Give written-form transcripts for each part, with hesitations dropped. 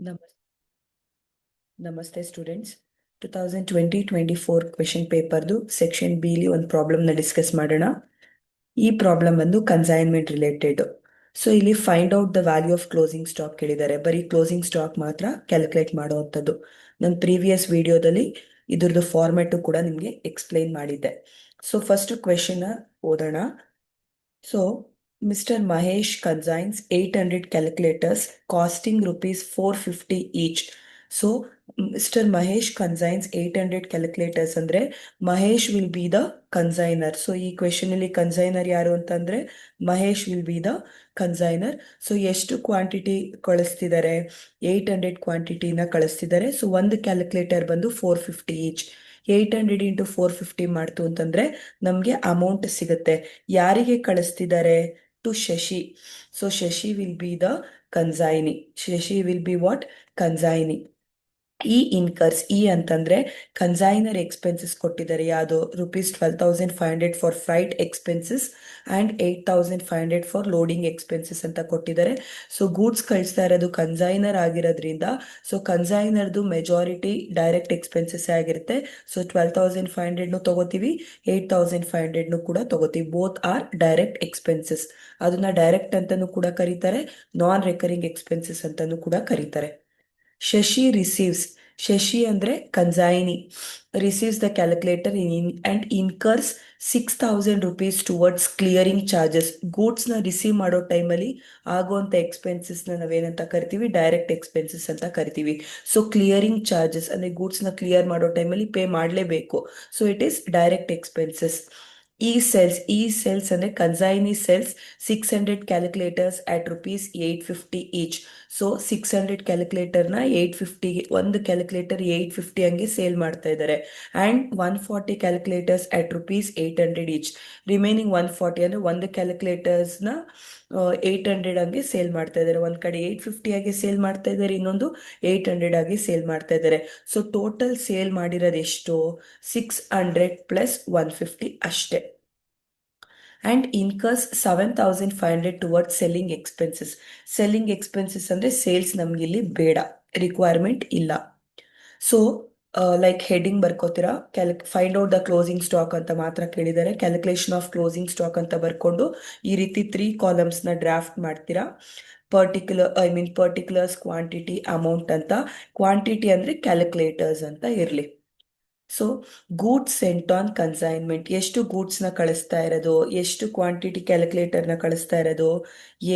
ನಮಸ್ ನಮಸ್ತೆ students. 2020-24 question ಪೇಪರ್ದು section ಬಿಲಿ ಒಂದು ಪ್ರಾಬ್ಲಮ್ನ ಡಿಸ್ಕಸ್ ಮಾಡೋಣ. ಈ ಪ್ರಾಬ್ಲಮ್ ಬಂದು ಕನ್ಸೈನ್ಮೆಂಟ್ ರಿಲೇಟೆಡ್. ಸೊ ಇಲ್ಲಿ find out the value of closing stock ಕೇಳಿದ್ದಾರೆ. ಬರೀ ಕ್ಲೋಸಿಂಗ್ ಸ್ಟಾಕ್ ಮಾತ್ರ ಕ್ಯಾಲ್ಕುಲೇಟ್ ಮಾಡುವಂಥದ್ದು. ನನ್ನ ಪ್ರೀವಿಯಸ್ ವಿಡಿಯೋದಲ್ಲಿ ಇದ್ರದ್ದು ಫಾರ್ಮೆಟು ಕೂಡ ನಿಮಗೆ ಎಕ್ಸ್ಪ್ಲೈನ್ ಮಾಡಿದ್ದೆ. ಸೊ ಫಸ್ಟ್ ಕ್ವೆಶನ್ ಓದೋಣ. So, Mr. Mahesh consigns 800 calculators costing rupees 450 each. So, Mr. Mahesh consigns 800 calculators ಅಂದ್ರೆ Mahesh will be the consignor. So ಈ ಕ್ವೆಶನ್ ಅಲ್ಲಿ ಕನ್ಸೈನರ್ ಯಾರು ಅಂತಂದ್ರೆ Mahesh will be the consignor. So ಎಷ್ಟು ಕ್ವಾಂಟಿಟಿ ಕಳಿಸ್ತಿದ್ದಾರೆ? 800 ಕ್ವಾಂಟಿಟಿನ ಕಳಿಸ್ತಿದ್ದಾರೆ. ಸೊ ಒಂದು calculator ಬಂದು 450 each. 800 into 450 ಮಾಡ್ತು ಅಂತಂದ್ರೆ ನಮಗೆ ಅಮೌಂಟ್ ಸಿಗುತ್ತೆ. ಯಾರಿಗೆ ಕಳಿಸ್ತಿದ್ದಾರೆ? To Shashi. So Shashi will be the consignee. Shashi will be what? Consignee. ಈ ಇನ್ಕರ್ಸ್, ಈ ಅಂತಂದ್ರೆ ಕನ್ಸೈನರ್ ಎಕ್ಸ್ಪೆನ್ಸಸ್ ಕೊಟ್ಟಿದ್ದಾರೆ. ಯಾವುದು? ₹12,500 for freight expenses and 8,500 for loading expenses ಅಂತ ಕೊಟ್ಟಿದ್ದಾರೆ. ಸೊ ಗೂಡ್ಸ್ ಕಳಿಸ್ತಾ ಇರೋದು ಕನ್ಸೈನರ್ ಆಗಿರೋದ್ರಿಂದ ಸೊ ಕನ್ಸೈನರ್ದು ಮೆಜಾರಿಟಿ ಡೈರೆಕ್ಟ್ ಎಕ್ಸ್ಪೆನ್ಸಸ್ ಆಗಿರುತ್ತೆ. ಸೊ 12,500 ತಗೋತೀವಿ, 8,500 ಕೂಡ ತಗೋತೀವಿ. Both are direct expenses. ಅದನ್ನ ಡೈರೆಕ್ಟ್ ಅಂತಾನೂ ಕೂಡ ಕರೀತಾರೆ, ನಾನ್ ರೆಕರಿಂಗ್ ಎಕ್ಸ್ಪೆನ್ಸಸ್ ಅಂತಾನೂ ಕೂಡ ಕರೀತಾರೆ. ಶಶಿ ರಿಸೀವ್ಸ್. ಶಶಿ ಅಂದ್ರೆ consignee receives the calculator and incurs 6,000 rupees towards clearing charges. ಗೂಡ್ಸ್ನ ರಿಸೀವ್ ಮಾಡೋ ಟೈಮಲ್ಲಿ ಆಗುವಂಥ ಎಕ್ಸ್ಪೆನ್ಸಸ್ನ ನಾವೇನಂತ ಕರಿತೀವಿ? ಡೈರೆಕ್ಟ್ ಎಕ್ಸ್ಪೆನ್ಸಸ್ ಅಂತ ಕರಿತೀವಿ. ಸೊ ಕ್ಲಿಯರಿಂಗ್ ಚಾರ್ಜಸ್ ಅಂದರೆ ಗೂಡ್ಸ್ನ ಕ್ಲಿಯರ್ ಮಾಡೋ ಟೈಮಲ್ಲಿ ಪೇ ಮಾಡಲೇಬೇಕು. So it is direct expenses. ಈ ಸೆಲ್ಸ್ ಅಂದರೆ consignee cells 600 calculators at ₹850 each. So 600 ಕ್ಯಾಲ್ಕುಲೇಟರ್ನ 850ಗೆ, ಒಂದು ಕ್ಯಾಲ್ಕುಲೇಟರ್ 850 ಹಂಗೆ ಸೇಲ್ ಮಾಡ್ತಾ ಇದ್ದಾರೆ. And 140 calculators at ₹800 each. Remaining 140 ಅಂದರೆ ಒಂದು ಕ್ಯಾಲ್ಕುಲೇಟರ್ಸ್ನ 800 ಹಂಗೆ ಸೇಲ್ ಮಾಡ್ತಾ ಇದ್ದಾರೆ. ಒಂದು ಕಡೆ 850 ಆಗಿ ಸೇಲ್ ಮಾಡ್ತಾ ಇದ್ದಾರೆ, ಇನ್ನೊಂದು 800 ಆಗಿ ಸೇಲ್ ಮಾಡ್ತಾ ಇದ್ದಾರೆ. ಸೊ ಟೋಟಲ್ ಸೇಲ್ ಮಾಡಿರೋದು ಎಷ್ಟು? 600 ಪ್ಲಸ್ 150 ಅಷ್ಟೇ. And incurs 7,500 towards selling expenses. Selling expenses ಅಂದರೆ ಸೇಲ್ಸ್ ನಮ್ಗೆ ಇಲ್ಲಿ ಬೇಡ, ರಿಕ್ವೈರ್ಮೆಂಟ್ ಇಲ್ಲ. ಸೊ ಲೈಕ್ ಹೆಡ್ಡಿಂಗ್ ಬರ್ಕೋತೀರಾ, find out the closing stock ಅಂತ ಮಾತ್ರ ಕೇಳಿದ್ದಾರೆ. ಕ್ಯಾಲ್ಕುಲೇಷನ್ ಆಫ್ ಕ್ಲೋಸಿಂಗ್ ಸ್ಟಾಕ್ ಅಂತ ಬರ್ಕೊಂಡು ಈ ರೀತಿ 3 ಕಾಲಮ್ಸ್ನ ಡ್ರಾಫ್ಟ್ ಮಾಡ್ತೀರಾ. ಪರ್ಟಿಕ್ಯುಲರ್ಸ್, ಕ್ವಾಂಟಿಟಿ, ಅಮೌಂಟ್ ಅಂತ. ಕ್ವಾಂಟಿಟಿ ಅಂದರೆ ಕ್ಯಾಲ್ಕುಲೇಟರ್ಸ್ ಅಂತ ಇರಲಿ. So goods scent on consignment. ಎಷ್ಟು ಗೂಡ್ಸ್ನ ಕಳಿಸ್ತಾ ಇರೋದು? ಎಷ್ಟು ಕ್ವಾಂಟಿಟಿ ಕ್ಯಾಲ್ಕುಲೇಟರ್ನ ಕಳಿಸ್ತಾ ಇರೋದು?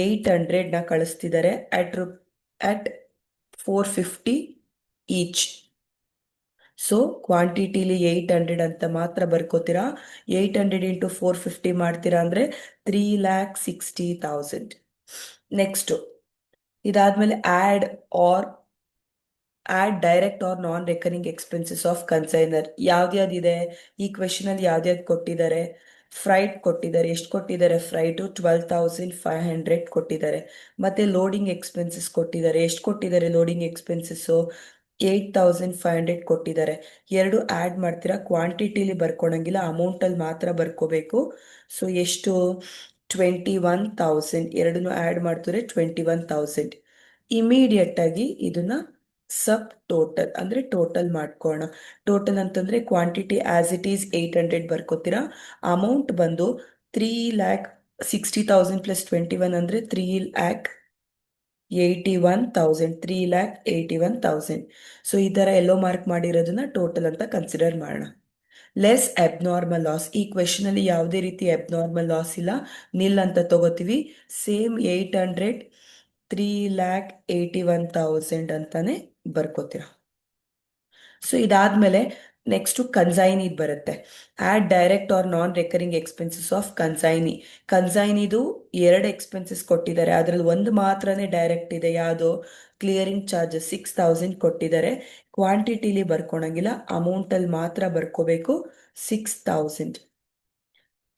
800ನ ಕಳಿಸ್ತಿದ್ದಾರೆ ಅಟ್ 450 ಈಚ್. ಸೊ ಕ್ವಾಂಟಿಟಿಲಿ 800 ಅಂತ ಮಾತ್ರ ಬರ್ಕೋತೀರಾ. 800 ಇಂಟು 450 ಮಾಡ್ತೀರಾ ಅಂದರೆ 3,60,000. ನೆಕ್ಸ್ಟು ಇದಾದ್ಮೇಲೆ add direct or non recurring expenses of consignor. ಯಾವ್ದ್ಯಾವ್ದಿದೆ ಈ ಕ್ವೆಶನಲ್ಲಿ? ಯಾವ್ದ್ಯಾವ್ದು ಕೊಟ್ಟಿದ್ದಾರೆ? ಫ್ರೈಟ್ ಕೊಟ್ಟಿದ್ದಾರೆ. ಎಷ್ಟು ಕೊಟ್ಟಿದ್ದಾರೆ? ಫ್ರೈಟು 12,500 ಕೊಟ್ಟಿದ್ದಾರೆ. ಮತ್ತೆ ಲೋಡಿಂಗ್ ಎಕ್ಸ್ಪೆನ್ಸಸ್ ಕೊಟ್ಟಿದ್ದಾರೆ. ಎಷ್ಟು ಕೊಟ್ಟಿದ್ದಾರೆ ಲೋಡಿಂಗ್ ಎಕ್ಸ್ಪೆನ್ಸಸ್ಸು? 8,500 ಕೊಟ್ಟಿದ್ದಾರೆ. ಎರಡು ಆ್ಯಡ್ ಮಾಡ್ತೀರಾ. ಕ್ವಾಂಟಿಟಿಲಿ ಬರ್ಕೊಳಂಗಿಲ್ಲ, ಅಮೌಂಟಲ್ಲಿ ಮಾತ್ರ ಬರ್ಕೋಬೇಕು. ಸೊ ಎಷ್ಟು? 21,000. ಎರಡನ್ನು ಆ್ಯಡ್ ಮಾಡ್ತಾರೆ 21,000. ಇಮಿಡಿಯೇಟ್ ಆಗಿ ಇದನ್ನ ಸಬ್ ಟೋಟಲ್ ಅಂದರೆ ಟೋಟಲ್ ಮಾಡ್ಕೋಣ. ಟೋಟಲ್ ಅಂತಂದ್ರೆ ಕ್ವಾಂಟಿಟಿ ಆಸ್ ಇಟ್ ಈಸ್ 800 ಬರ್ಕೋತೀರಾ. ಅಮೌಂಟ್ ಬಂದು 3,60,000 ಪ್ಲಸ್ 21 ಅಂದರೆ 3,81,000. 3,81,000. ಸೊ ಈ ಥರ ಎಲ್ಲೋ ಮಾರ್ಕ್ ಮಾಡಿರೋದನ್ನ ಟೋಟಲ್ ಅಂತ ಕನ್ಸಿಡರ್ ಮಾಡೋಣ. Less abnormal loss. ಈ ಕ್ವೆಶನ್ ಅಲ್ಲಿ ಯಾವುದೇ ರೀತಿ ಅಬ್ನಾರ್ಮಲ್ ಲಾಸ್ ಇಲ್ಲ, ನಿಲ್ ಅಂತ ತಗೋತೀವಿ. ಸೇಮ್ 800 3,81,000 ಅಂತಾನೆ ಬರ್ಕೋತೀರ. ಸೊ ಇದಾದ್ಮೇಲೆ ನೆಕ್ಸ್ಟ್ ಕನ್ಸೈನಿ ಬರುತ್ತೆ. Add direct or non recurring expenses of consignee. ಕನ್ಸೈನಿದು 2 ಎಕ್ಸ್ಪೆನ್ಸಸ್ ಕೊಟ್ಟಿದ್ದಾರೆ, ಅದರಲ್ಲಿ ಒಂದು ಮಾತ್ರನೇ ಡೈರೆಕ್ಟ್ ಇದೆ. ಯಾವುದು? ಕ್ಲಿಯರಿಂಗ್ ಚಾರ್ಜಸ್ 6,000 ಕೊಟ್ಟಿದ್ದಾರೆ. ಕ್ವಾಂಟಿಟಿಲಿ ಬರ್ಕೊಳಂಗಿಲ್ಲ, ಅಮೌಂಟಲ್ಲಿ ಮಾತ್ರ ಬರ್ಕೋಬೇಕು 6,000.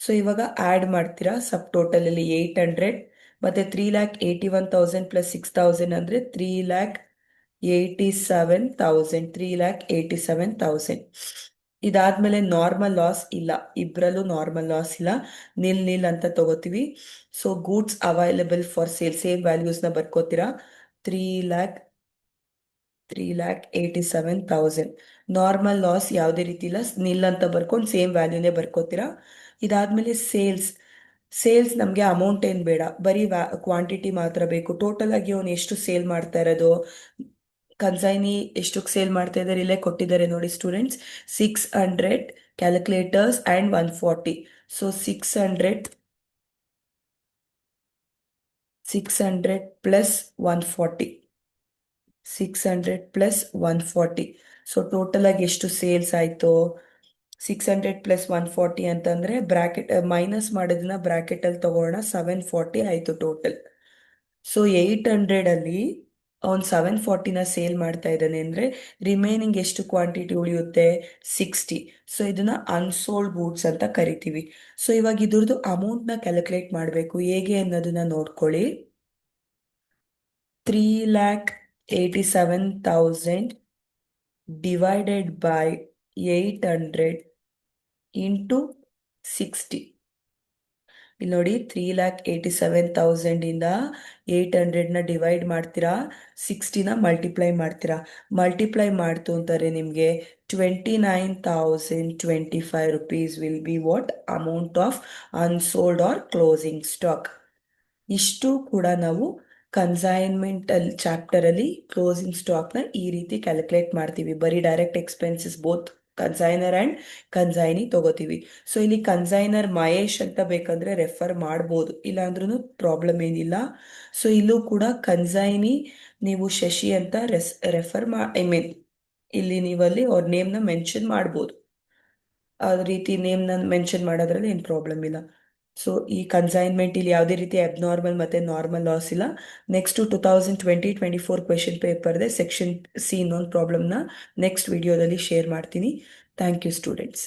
ಸೊ ಇವಾಗ ಆ್ಯಡ್ ಮಾಡ್ತೀರಾ. ಸಬ್ ಟೋಟಲಲ್ಲಿ 800 ಮತ್ತೆ 3,81,000 ಪ್ಲಸ್ 6,000 ಅಂದರೆ 3,87,000. 3,87,000. ಇದಾದ್ಮೇಲೆ ನಾರ್ಮಲ್ ಲಾಸ್ ಇಲ್ಲ, ಇಬ್ಬರಲ್ಲೂ ನಾರ್ಮಲ್ ಲಾಸ್ ಇಲ್ಲ, ನಿಲ್ ಅಂತ ತಗೋತೀವಿ. So goods available for sale, same ವ್ಯಾಲ್ಯೂಸ್ನ ಬರ್ಕೋತೀರಾ. 3,00,000 3,87,000. ನಾರ್ಮಲ್ ಲಾಸ್ ಯಾವುದೇ ರೀತಿ ಇಲ್ಲ, ನಿಲ್ ಅಂತ ಬರ್ಕೊಂಡು ಸೇಮ್ ವ್ಯಾಲ್ಯೂನೇ ಬರ್ಕೋತೀರಾ. ಇದಾದ್ಮೇಲೆ ಸೇಲ್ಸ್ ನಮಗೆ ಅಮೌಂಟ್ ಏನು ಬೇಡ, ಬರೀ ಕ್ವಾಂಟಿಟಿ ಮಾತ್ರ ಬೇಕು. ಟೋಟಲ್ ಆಗಿ ಅವನು ಎಷ್ಟು ಸೇಲ್ ಮಾಡ್ತಾ ಇರೋದು, ಕನ್ಸೈನಿ ಎಷ್ಟಕ್ಕೆ ಸೇಲ್ ಮಾಡ್ತಾ ಇದ್ದಾರೆ ಇಲ್ಲೇ ಕೊಟ್ಟಿದ್ದಾರೆ ನೋಡಿ students. 600 calculators and 140. So 600 plus 140. 600 plus 140. So total ಆಗಿ ಎಷ್ಟು ಸೇಲ್ಸ್ ಆಯಿತು? 600 ಪ್ಲಸ್ 140 ಅಂತಂದರೆ ಬ್ರ್ಯಾಕೆಟ್ ಮೈನಸ್ ಮಾಡೋದನ್ನ ಬ್ರ್ಯಾಕೆಟಲ್ಲಿ ತಗೋಣ. 740 ಆಯಿತು ಟೋಟಲ್. ಸೊ 800ಅಲ್ಲಿ ಅವ್ನು 740ನ ಸೇಲ್ ಮಾಡ್ತಾ ಇದ್ದಾನೆ ಅಂದರೆ ರಿಮೈನಿಂಗ್ ಎಷ್ಟು ಕ್ವಾಂಟಿಟಿ ಉಳಿಯುತ್ತೆ? 60. ಸೊ ಇದನ್ನ ಅನ್ಸೋಲ್ಡ್ ಗೂಡ್ಸ್ ಅಂತ ಕರಿತೀವಿ. ಸೊ ಇವಾಗ ಇದ್ರದ್ದು ಅಮೌಂಟ್ನ ಕ್ಯಾಲ್ಕುಲೇಟ್ ಮಾಡಬೇಕು. ಹೇಗೆ ಅನ್ನೋದನ್ನ ನೋಡ್ಕೊಳ್ಳಿ. 3,87,000 divided by 800 into 60. ಇಲ್ಲಿ ನೋಡಿ, 3,87,000 ಇಂದ 800ನ ಡಿವೈಡ್ ಮಾಡ್ತೀರಾ, 60ನ ಮಲ್ಟಿಪ್ಲೈ ಮಾಡ್ತೀರಾ. ಮಲ್ಟಿಪ್ಲೈ ಮಾಡ್ತು ಅಂತಾರೆ ನಿಮಗೆ 29,025 rupees will be what amount of unsold or closing stock. ಇಷ್ಟು ಕೂಡ ನಾವು ಕನ್ಸೈನ್ಮೆಂಟ್ ಅಲ್ಲಿ ಚಾಪ್ಟರ್ ಅಲ್ಲಿ ಕ್ಲೋಸಿಂಗ್ ಸ್ಟಾಕ್ ನ ಈ ರೀತಿ ಕ್ಯಾಲ್ಕುಲೇಟ್ ಮಾಡ್ತೀವಿ. ಬರೀ direct expenses both consignor and consignee ತಗೋತೀವಿ. ಸೊ ಇಲ್ಲಿ ಕನ್ಸೈನರ್ ಮಹೇಶ್ ಅಂತ ಬೇಕಂದ್ರೆ ರೆಫರ್ ಮಾಡ್ಬೋದು, ಇಲ್ಲ ಅಂದ್ರೂ ಪ್ರಾಬ್ಲಮ್ ಏನಿಲ್ಲ. ಸೊ ಇಲ್ಲೂ ಕೂಡ ಕನ್ಸೈನಿ ನೀವು ಶಶಿ ಅಂತ ರೆಫರ್ ಇಲ್ಲಿ ನೀವಲ್ಲಿ ಅವ್ರ ನೇಮ್ನ ಮೆನ್ಷನ್ ಮಾಡ್ಬೋದು. ಆ ರೀತಿ ನೇಮ್ನ ಮೆನ್ಷನ್ ಮಾಡೋದ್ರಲ್ಲಿ ಏನು ಪ್ರಾಬ್ಲಮ್ ಇಲ್ಲ. ಸೊ ಈ ಕನ್ಸೈನ್ಮೆಂಟ್ ಇಲ್ಲಿ ಯಾವುದೇ ರೀತಿ ಅಬ್ನಾರ್ಮಲ್ ಮತ್ತೆ ನಾರ್ಮಲ್ ಲಾಸ್ ಇಲ್ಲ. ನೆಕ್ಸ್ಟ್ 2020-24 ಕ್ವೆಶನ್ ಪೇಪರ್ದೆ ಸೆಕ್ಷನ್ ಸಿ ಇನ್ನೊಂದು ಪ್ರಾಬ್ಲಮ್ನ ನೆಕ್ಸ್ಟ್ ವಿಡಿಯೋದಲ್ಲಿ ಶೇರ್ ಮಾಡ್ತೀನಿ. Thank you students.